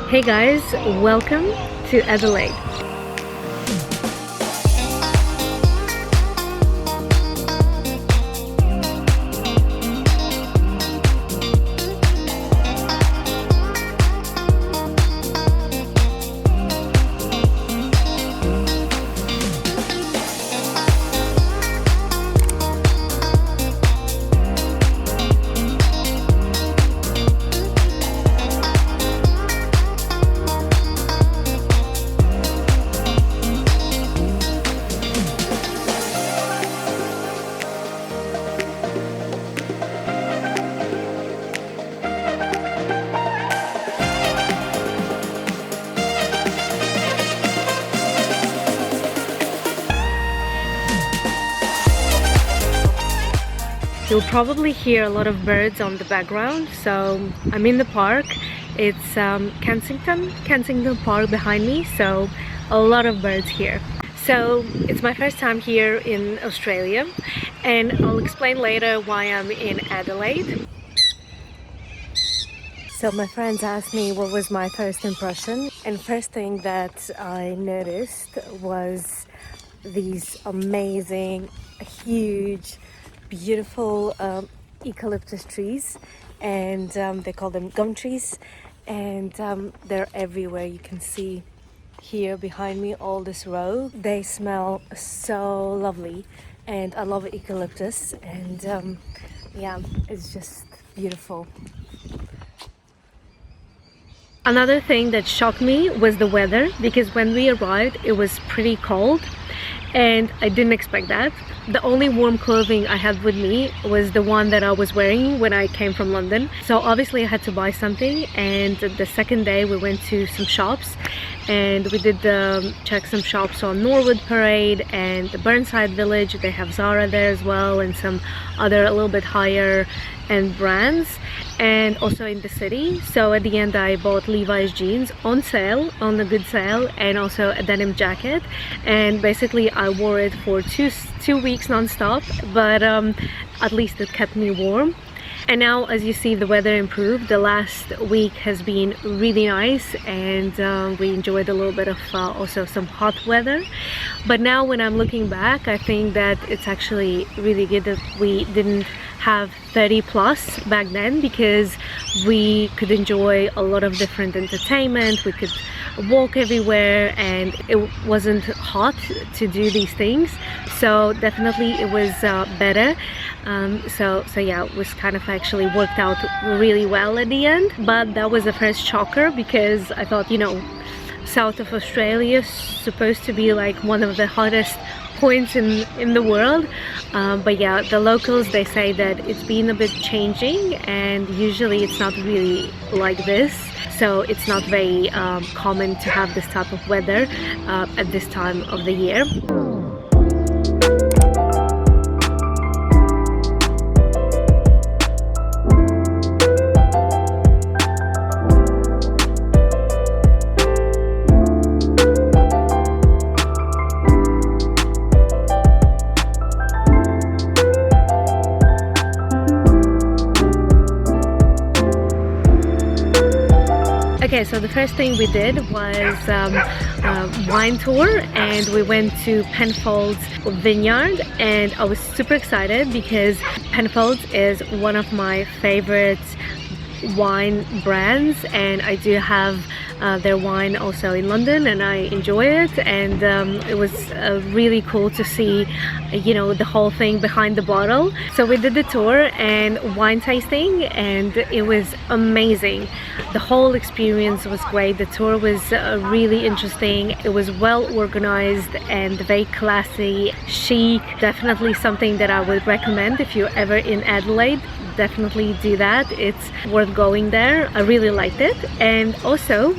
Hey guys, welcome to Adelaide. You'll probably hear a lot of birds on the background. So I'm in the park. It's Kensington Park behind me, so a lot of birds here. So it's my first time here in Australia, and I'll explain later why I'm in Adelaide. So my friends asked me what was my first impression, and first thing that I noticed was these amazing, huge, beautiful eucalyptus trees, and they call them gum trees, and they're everywhere. You can see here behind me all this row. They smell so lovely, and I love eucalyptus, and yeah, it's just beautiful. Another thing that shocked me was the weather, because when we arrived it was pretty cold and I didn't expect that. The only warm clothing I had with me was the one that I was wearing when I came from London. So obviously I had to buy something, and the second day we went to some shops and we did check some shops on Norwood Parade and the Burnside Village. They have Zara there as well, and some other a little bit higher end brands, and also in the city. So at the end I bought Levi's jeans on sale, on a good sale, and also a denim jacket, and basically I wore it for two weeks non-stop, but at least it kept me warm. And now, as you see, the weather improved. The last week has been really nice, and we enjoyed a little bit of also some hot weather. But now when I'm looking back, I think that it's actually really good that we didn't have 30 plus back then, because we could enjoy a lot of different entertainment. We could walk everywhere and it wasn't hot to do these things, so definitely it was better. So yeah, it was kind of actually worked out really well at the end. But that was the first shocker, because I thought, you know, south of Australia is supposed to be like one of the hottest points in the world, but yeah, the locals, they say that it's been a bit changing, and usually it's not really like this. So it's not very common to have this type of weather at this time of the year. Okay, so the first thing we did was wine tour, and we went to Penfolds Vineyard, and I was super excited because Penfolds is one of my favorite wine brands, and I do have their wine also in London, and I enjoy it. And it was really cool to see, you know, the whole thing behind the bottle. So we did the tour and wine tasting, and it was amazing. The whole experience was great. The tour was really interesting. It was well organized and very classy, chic. Definitely something that I would recommend if you're ever in Adelaide. Definitely do that. It's worth going there. I really liked it. And also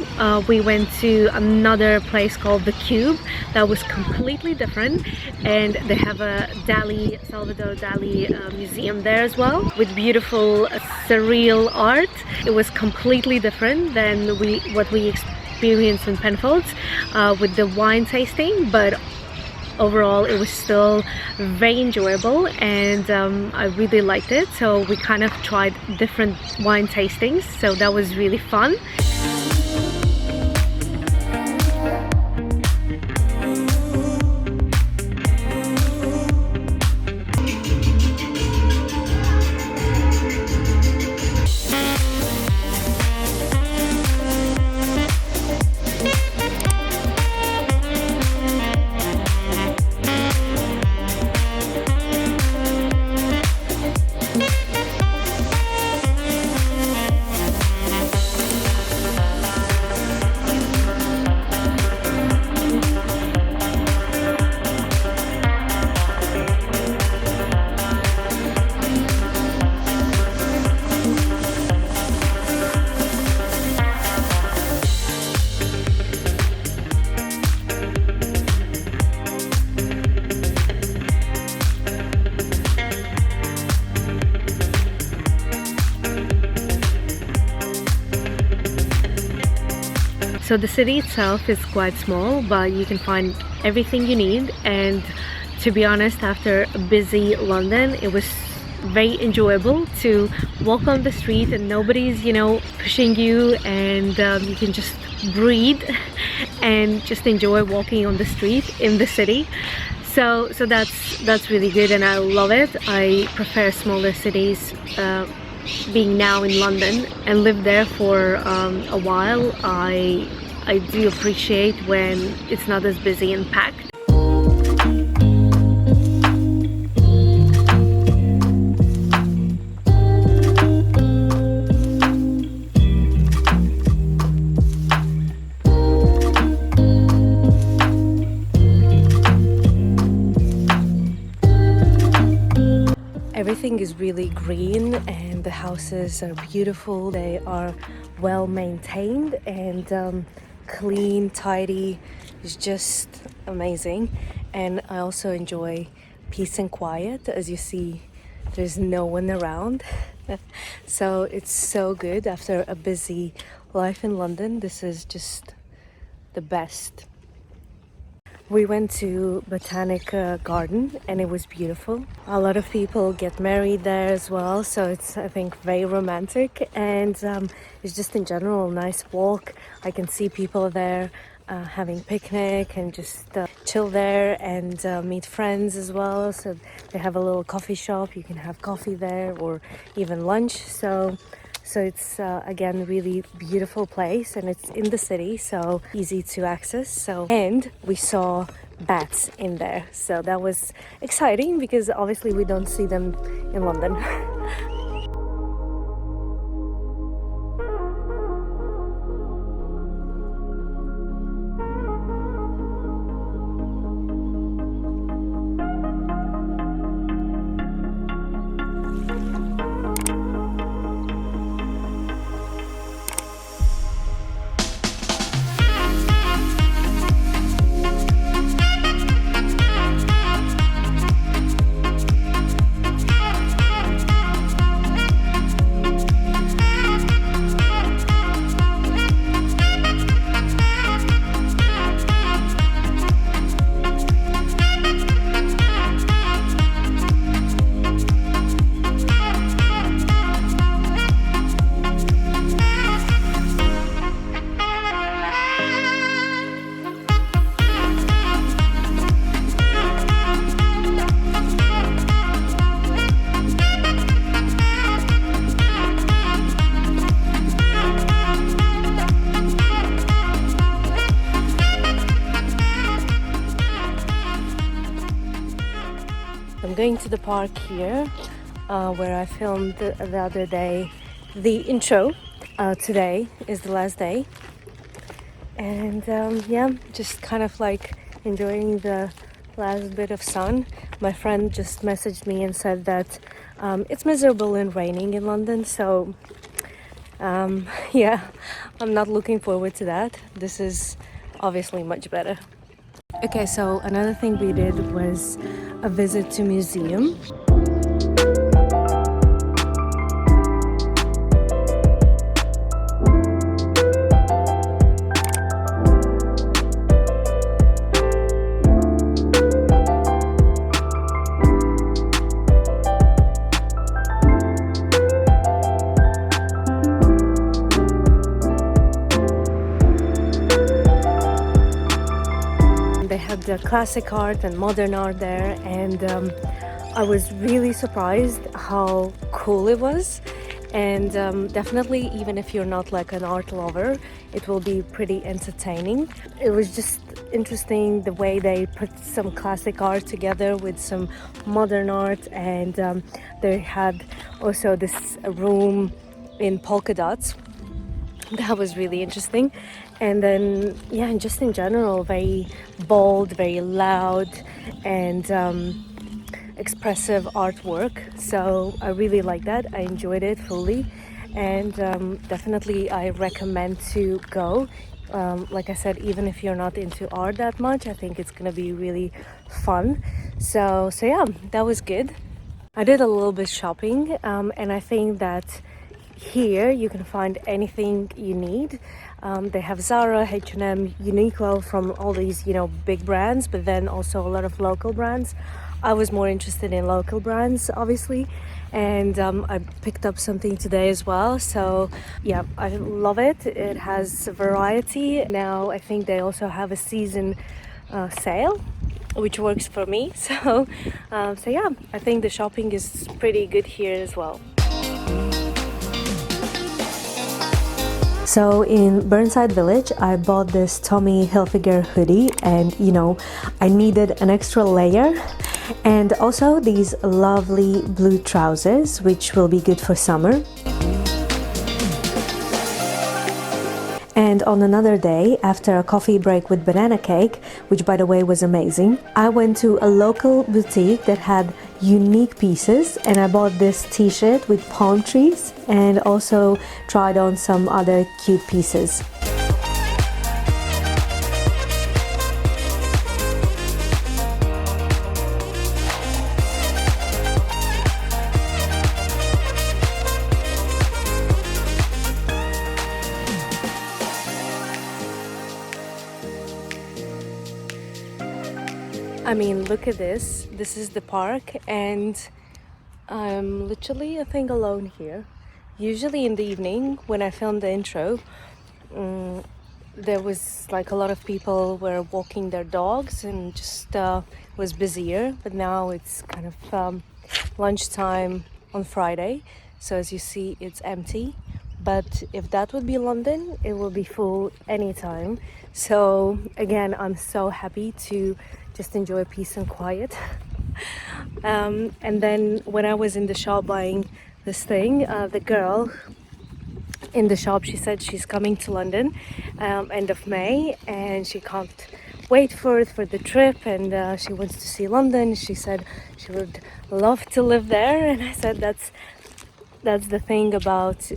we went to another place called The Cube that was completely different, and they have a Salvador Dali museum there as well, with beautiful surreal art. It was completely different than what we experienced in Penfolds with the wine tasting, but overall it was still very enjoyable, and I really liked it. So we kind of tried different wine tastings, so that was really fun. So the city itself is quite small, but you can find everything you need. And to be honest, after a busy London, it was very enjoyable to walk on the street and nobody's, you know, pushing you, and you can just breathe and just enjoy walking on the street in the city. So that's really good, and I love it. I prefer smaller cities. Being now in London and lived there for a while, I do appreciate when it's not as busy and packed. Everything is really green and the houses are beautiful. They are well maintained and clean, tidy. It's just amazing. And I also enjoy peace and quiet. As you see, there's no one around. So it's so good after a busy life in London. This is just the best. We went to Botanic Garden and it was beautiful. A lot of people get married there as well, so it's, I think, very romantic, and it's just in general a nice walk. I can see people there having picnic and just chill there and meet friends as well. So they have a little coffee shop. You can have coffee there or even lunch. So it's again really beautiful place, and it's in the city, so easy to access. And we saw bats in there, so that was exciting because obviously we don't see them in London. I'm going to the park here where I filmed the other day the intro. Today is the last day, and yeah, just kind of like enjoying the last bit of sun. My friend just messaged me and said that it's miserable and raining in London, so yeah, I'm not looking forward to that. This is obviously much better. Okay, so another thing we did was a visit to museum. They had the classic art and modern art there, and I was really surprised how cool it was. And definitely, even if you're not like an art lover, it will be pretty entertaining. It was just interesting the way they put some classic art together with some modern art, and they had also this room in polka dots. That was really interesting. And then yeah, just in general, very bold, very loud, and expressive artwork. So I really like that. I enjoyed it fully, and definitely I recommend to go. Like I said, even if you're not into art that much, I think it's gonna be really fun. So yeah, that was good. I did a little bit shopping, and I think that here you can find anything you need. They have Zara, H&M, Uniqlo from all these, you know, big brands, but then also a lot of local brands. I was more interested in local brands, obviously, and I picked up something today as well. So yeah, I love it. It has variety. Now I think they also have a season sale, which works for me. So yeah, I think the shopping is pretty good here as well. So in Burnside Village, I bought this Tommy Hilfiger hoodie, and you know, I needed an extra layer, and also these lovely blue trousers, which will be good for summer. And on another day, after a coffee break with banana cake, which by the way was amazing, I went to a local boutique that had unique pieces, and I bought this t-shirt with palm trees and also tried on some other cute pieces. I mean, look at this. This is the park, and I'm literally, I think, alone here. Usually in the evening, when I filmed the intro, there was like a lot of people were walking their dogs and just was busier. But now it's kind of lunchtime on Friday, so as you see, it's empty. But if that would be London, it will be full anytime. So again, I'm so happy to just enjoy peace and quiet. And then when I was in the shop buying this thing, the girl in the shop, she said she's coming to London end of May, and she can't wait for the trip, and she wants to see London. She said she would love to live there, and I said that's the thing about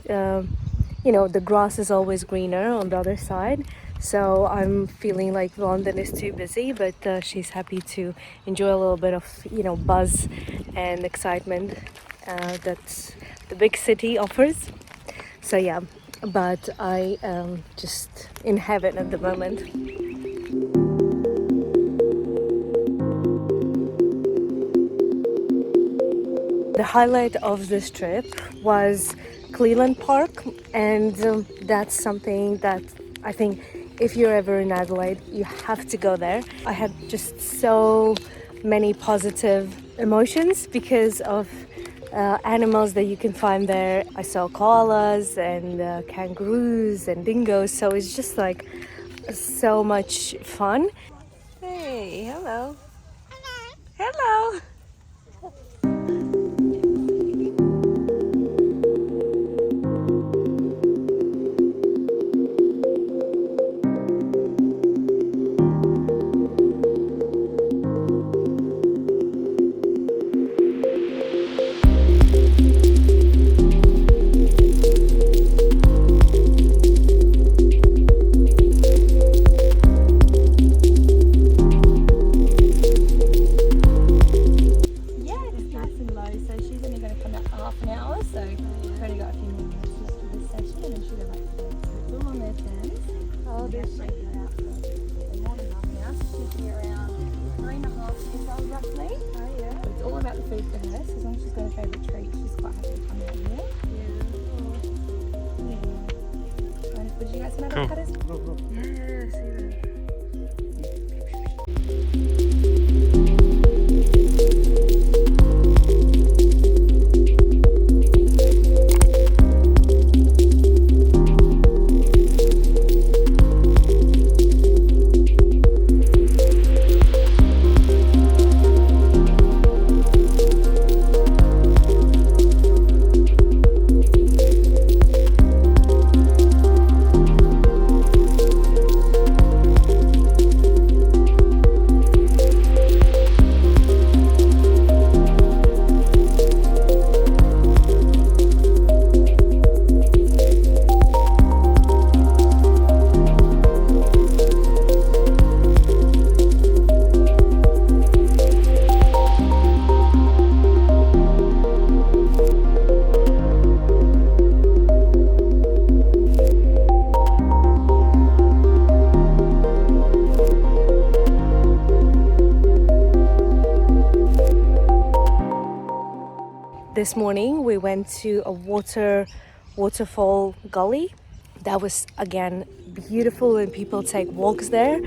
you know, the grass is always greener on the other side. So I'm feeling like London is too busy, but she's happy to enjoy a little bit of, you know, buzz and excitement that the big city offers. So yeah, but I am just in heaven at the moment. The highlight of this trip was Cleveland Park, and that's something that I think if you're ever in Adelaide, you have to go there. I had just so many positive emotions because of animals that you can find there. I saw koalas and kangaroos and dingoes, so it's just like so much fun. Hey, hello. Hello. this morning we went to a waterfall gully. That was again beautiful, and people take walks there,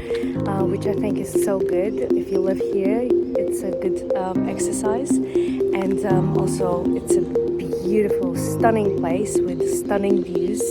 which I think is so good. If you live here, it's a good exercise, and also it's a beautiful, stunning place with stunning views.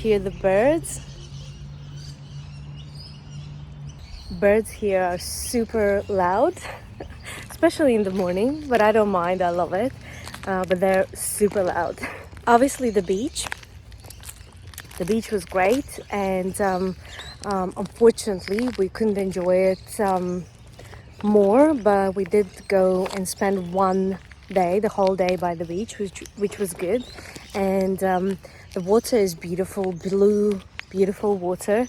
Hear the birds. Birds here are super loud, especially in the morning, but I don't mind, I love it. But they're super loud. Obviously the beach was great, and unfortunately we couldn't enjoy it more, but we did go and spend one day, the whole day by the beach, which was good. And the water is beautiful, blue, beautiful water.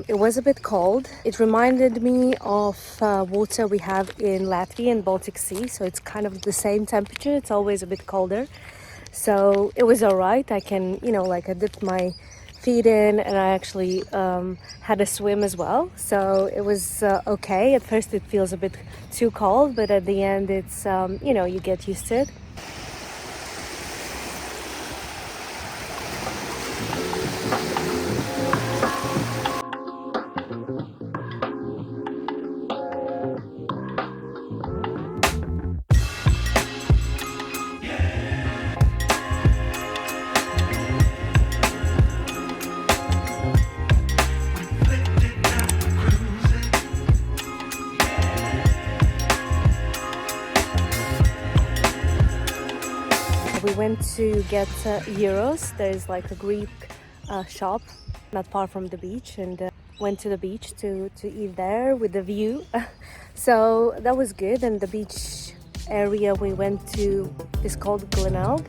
It was a bit cold. It reminded me of water we have in Latvia and Baltic Sea, so it's kind of the same temperature. It's always a bit colder, so it was all right. I can, I dipped my feet in, and I actually had a swim as well, so it was okay. At first it feels a bit too cold, but at the end it's you get used to it. We went to get gyros. There's like a Greek shop not far from the beach, and went to the beach to eat there with the view. So that was good. And the beach area we went to is called Glenelg.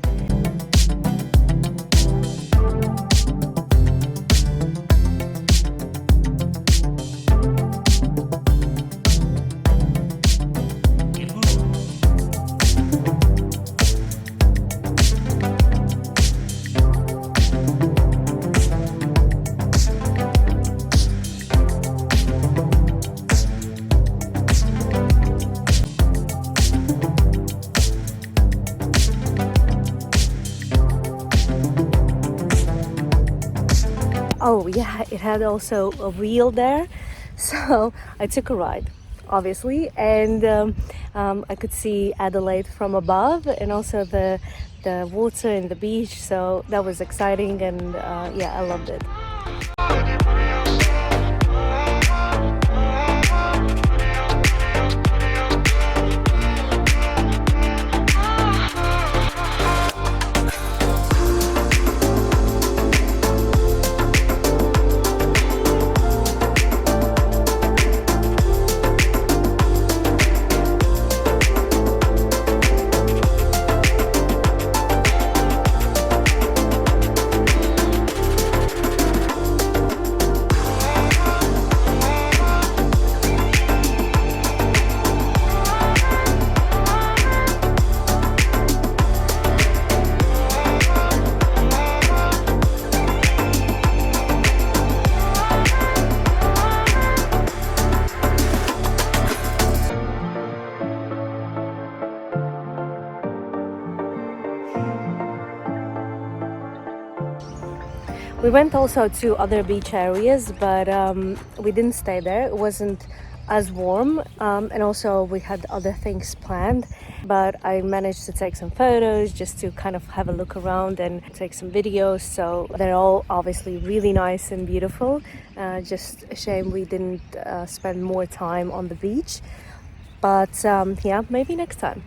Oh yeah, it had also a wheel there, so I took a ride, obviously, and I could see Adelaide from above, and also the water and the beach, so that was exciting, and yeah, I loved it. We went also to other beach areas, but we didn't stay there. It wasn't as warm, and also we had other things planned, but I managed to take some photos just to kind of have a look around and take some videos. So they're all obviously really nice and beautiful. Just a shame we didn't spend more time on the beach, but yeah, maybe next time.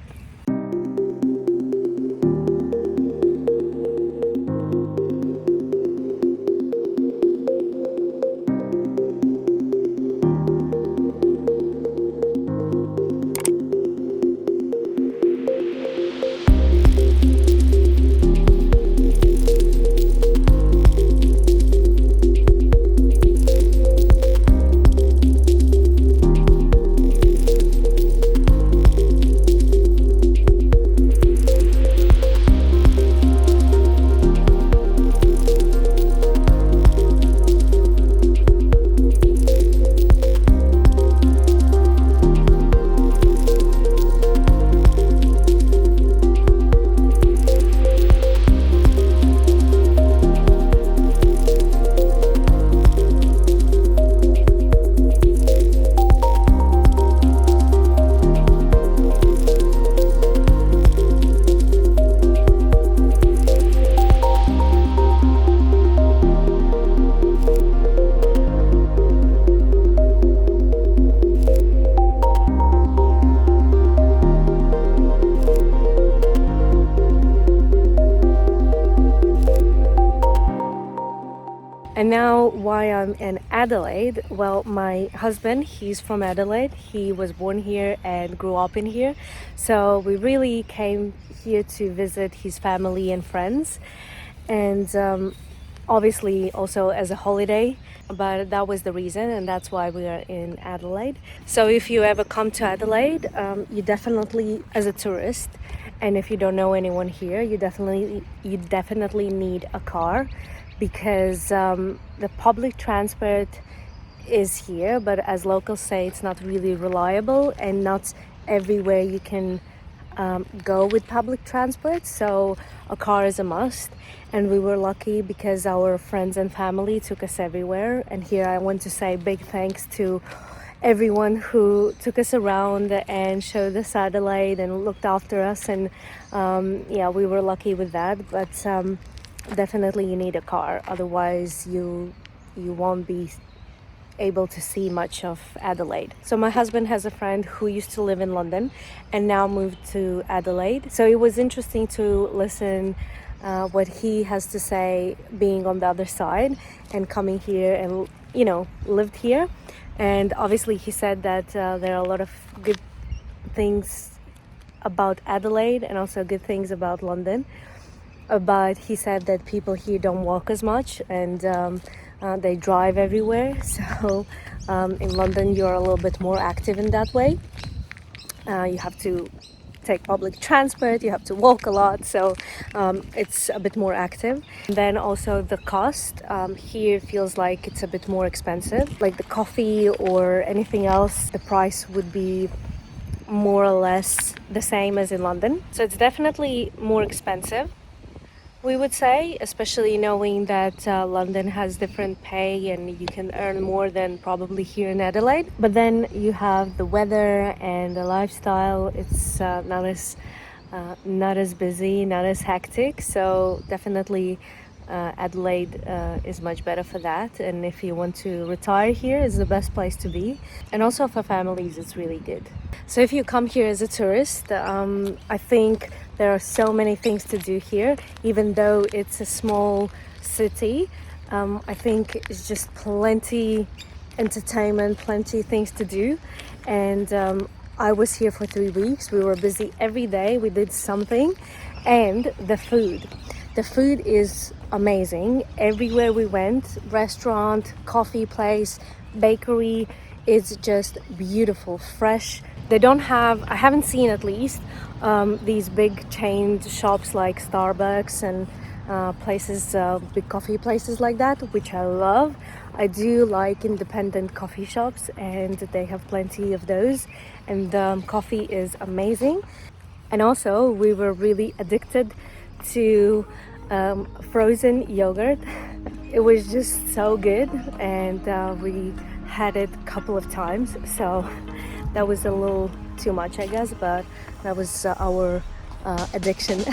And now why I'm in Adelaide, well, my husband, he's from Adelaide. He was born here and grew up in here. So we really came here to visit his family and friends. And obviously also as a holiday, but that was the reason, and that's why we are in Adelaide. So if you ever come to Adelaide, you definitely, as a tourist, and if you don't know anyone here, you definitely need a car, because the public transport is here, but as locals say, it's not really reliable, and not everywhere you can go with public transport. So a car is a must, and we were lucky because our friends and family took us everywhere. And here I want to say big thanks to everyone who took us around and showed us Adelaide and looked after us, and yeah, we were lucky with that. But definitely you need a car, otherwise you won't be able to see much of Adelaide. So my husband has a friend who used to live in London and now moved to Adelaide. So it was interesting to listen what he has to say, being on the other side and coming here and, you know, lived here. And obviously he said that there are a lot of good things about Adelaide and also good things about London. But he said that people here don't walk as much, and they drive everywhere. So in London you're a little bit more active in that way. You have to take public transport, you have to walk a lot, so it's a bit more active. And then also the cost here feels like it's a bit more expensive, like the coffee or anything else, the price would be more or less the same as in London. So it's definitely more expensive, we would say, especially knowing that London has different pay and you can earn more than probably here in Adelaide. But then you have the weather and the lifestyle. It's not as busy, not as hectic. So definitely Adelaide is much better for that. And if you want to retire here, it's the best place to be. And also for families, it's really good. So if you come here as a tourist, I think there are so many things to do here, even though it's a small city. I think it's just plenty entertainment, plenty things to do. And I was here for 3 weeks. We were busy every day. We did something. And the food is amazing. Everywhere we went, restaurant, coffee place, bakery, it's just beautiful, fresh. They don't have, I haven't seen at least, these big chained shops like Starbucks and places, big coffee places like that, which I love. I do like independent coffee shops, and they have plenty of those, and coffee is amazing. And also we were really addicted to frozen yogurt. It was just so good, and we had it a couple of times, so that was a little too much, I guess, but that was our addiction.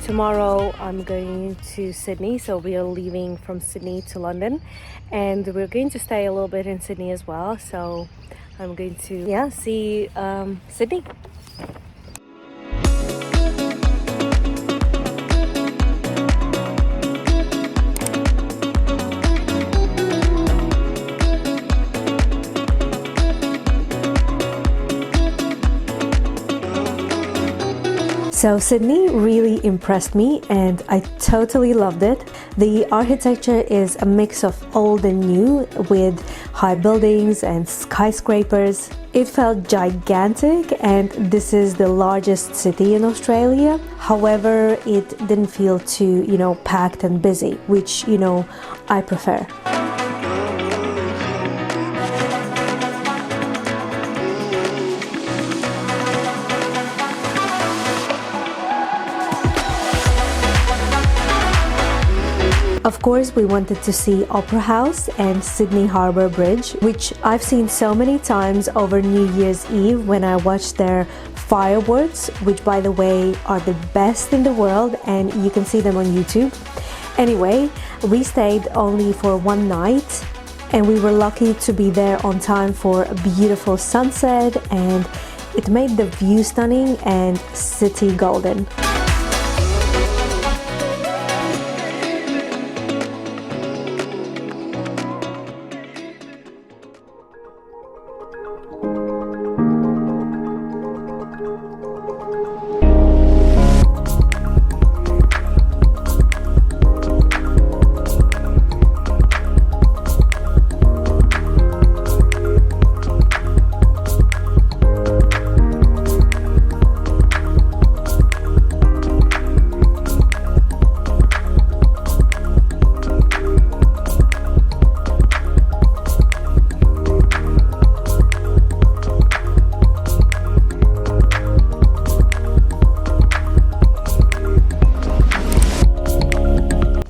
Tomorrow I'm going to Sydney, so we are leaving from Sydney to London, and we're going to stay a little bit in Sydney as well, so I'm going to see Sydney. So Sydney really impressed me and I totally loved it. The architecture is a mix of old and new with high buildings and skyscrapers. It felt gigantic, and this is the largest city in Australia. However, it didn't feel too, packed and busy, which, I prefer. Of course, we wanted to see Opera House and Sydney Harbour Bridge, which I've seen so many times over New Year's Eve when I watched their fireworks, which by the way are the best in the world, and you can see them on YouTube. Anyway, we stayed only for one night and we were lucky to be there on time for a beautiful sunset, and it made the view stunning and city golden.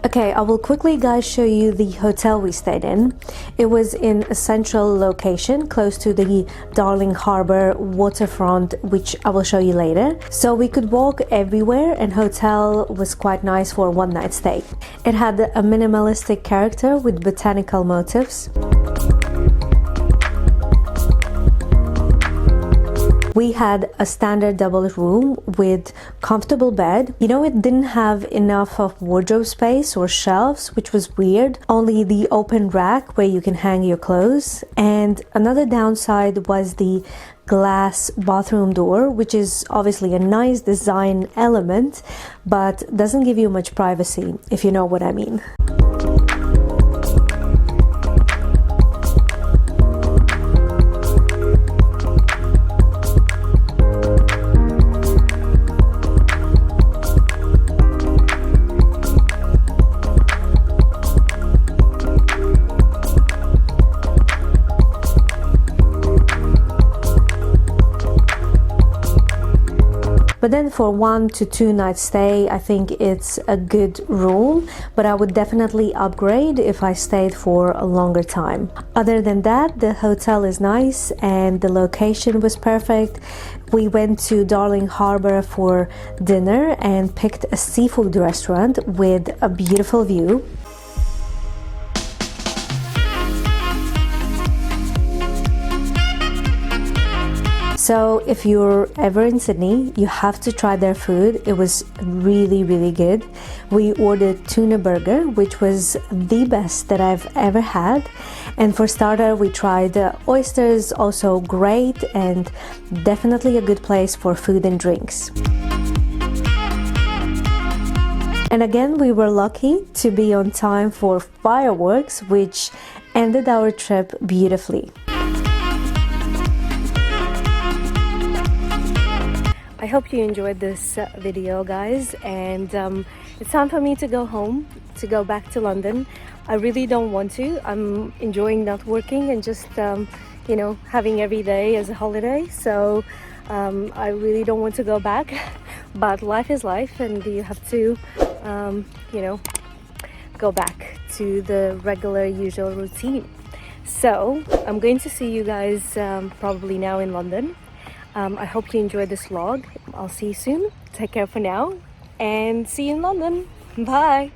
Okay, I will quickly guys show you the hotel we stayed in. It was in a central location close to the Darling Harbour waterfront, which I will show you later. So we could walk everywhere, and hotel was quite nice for a one night stay. It had a minimalistic character with botanical motifs. We had a standard double room with comfortable bed. It didn't have enough of wardrobe space or shelves, which was weird. Only the open rack where you can hang your clothes. And another downside was the glass bathroom door, which is obviously a nice design element, but doesn't give you much privacy, if you know what I mean. But then for 1 to 2 night stay, I think it's a good room, but I would definitely upgrade if I stayed for a longer time. Other than that, the hotel is nice and the location was perfect. We went to Darling Harbour for dinner and picked a seafood restaurant with a beautiful view. So if you're ever in Sydney, you have to try their food. It was really, really good. We ordered tuna burger, which was the best that I've ever had. And for starter, we tried oysters, also great, and definitely a good place for food and drinks. And again, we were lucky to be on time for fireworks, which ended our trip beautifully. I hope you enjoyed this video, guys, and it's time for me to go home, to go back to London. I really don't want to. I'm enjoying not working and just you know, having every day as a holiday, so I really don't want to go back. But life is life, and you have to you know, go back to the regular usual routine. So I'm going to see you guys probably now in London. I hope you enjoyed this vlog. I'll see you soon. Take care for now, and see you in London. Bye.